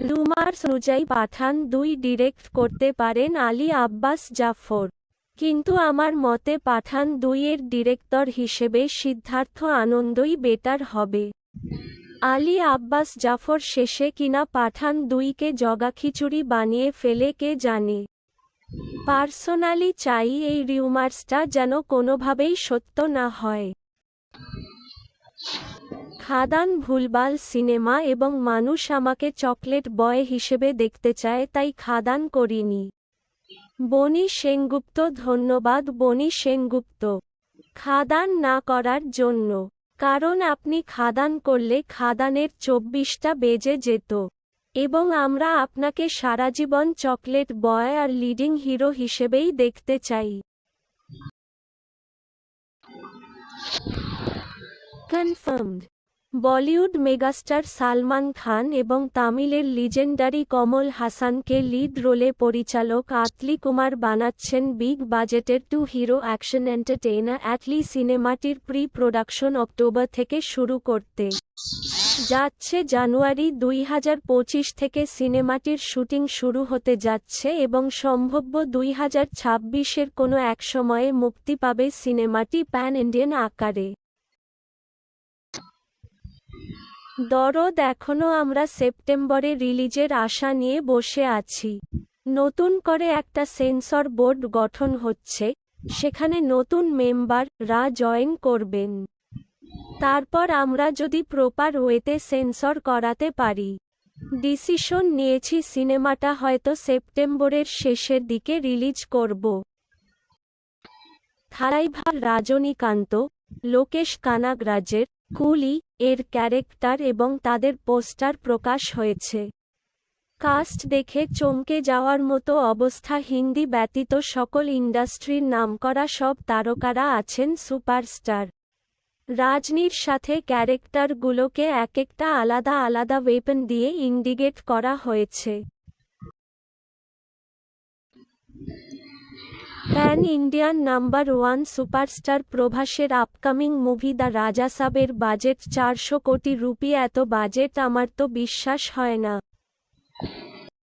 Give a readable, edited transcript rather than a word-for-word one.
Rumours অনুযায়ী পাঠান ২ direct করতে পারেন আলী আব্বাস জাফর, কিন্তু আমার মতে পাঠান ২ এর ডিরেক্টর হিসেবে সিদ্ধার্থ আনন্দই বেটার হবে। আলী আব্বাস জাফর শেষে কিনা পাঠান ২কে জগাখিচুড়ি বানিয়ে ফেলে কে জানে। পার্সোনালি চাই এই রিউমার্সটা যেন কোনোভাবেই সত্য না হয়। খাদান ভুলভাল সিনেমা এবং মানুষ আমাকে চকলেট বয় হিসেবে দেখতে চায়, তাই খাদান করিনি। বনি সেনগুপ্ত ধন্যবাদ বনি সেনগুপ্ত, খাদান না করার জন্য। কারণ আপনি খাদান করলে খাদানের ২৪টা বেজে যেত এবং আমরা আপনাকে সারাজীবন চকলেট বয় আর লিডিং হিরো হিসেবেই দেখতে চাই। কনফার্মড। বলিউড মেগাস্টার সালমান খান এবং তামিলের লিজেন্ডারি কমল হাসানকে লিড রোলে পরিচালক আতলি কুমার বানাচ্ছেন বিগ বাজেটের 2 হিরো অ্যাকশন এন্টারটেইনার অ্যাটলি। সিনেমাটির প্রি প্রোডাকশন অক্টোবর থেকে শুরু করতে যাচ্ছে জানুয়ারি ২০২৫ থেকে সিনেমাটির শুটিং শুরু হতে যাচ্ছে এবং সম্ভাব্য ২০২৬-এর কোনো এক সময়ে মুক্তি পাবে সিনেমাটি প্যান ইন্ডিয়ান আকারে। দরদ এখনও আমরা সেপ্টেম্বরে রিলিজের আশা নিয়ে বসে আছি। নতুন করে একটা সেন্সর বোর্ড গঠন হচ্ছে, সেখানে নতুন মেম্বার-রা জয়েন করবেন। তারপর আমরা যদি প্রপার ওয়েতে সেন্সর করাতে পারি। ডিসিশন নিয়েছি সিনেমাটা হয়তো সেপ্টেম্বরের শেষের দিকে রিলিজ করব। থালাইভা রজনীকান্ত, লোকেশ কানাগরাজের কুলি এর ক্যারেক্টার এবং তাদের পোস্টার প্রকাশ হয়েছে। কাস্ট দেখে চমকে যাওয়ার মতো অবস্থা। হিন্দি ব্যতীত সকল ইন্ডাস্ট্রির নামকরা সব তারকারা আছেন সুপারস্টার। রাজনীর সাথে ক্যারেক্টারগুলোকে একেকটা আলাদা আলাদা ওয়েপন দিয়ে ইন্ডিকেট করা হয়েছে। প্যান ইন্ডিয়ান নাম্বার 1 সুপারস্টার প্রভাসের আপকামিং মুভি দ্য রাজা সাবের বাজেট ৪০০ কোটি রুপি। এত বাজেট আমার তো বিশ্বাস হয় না।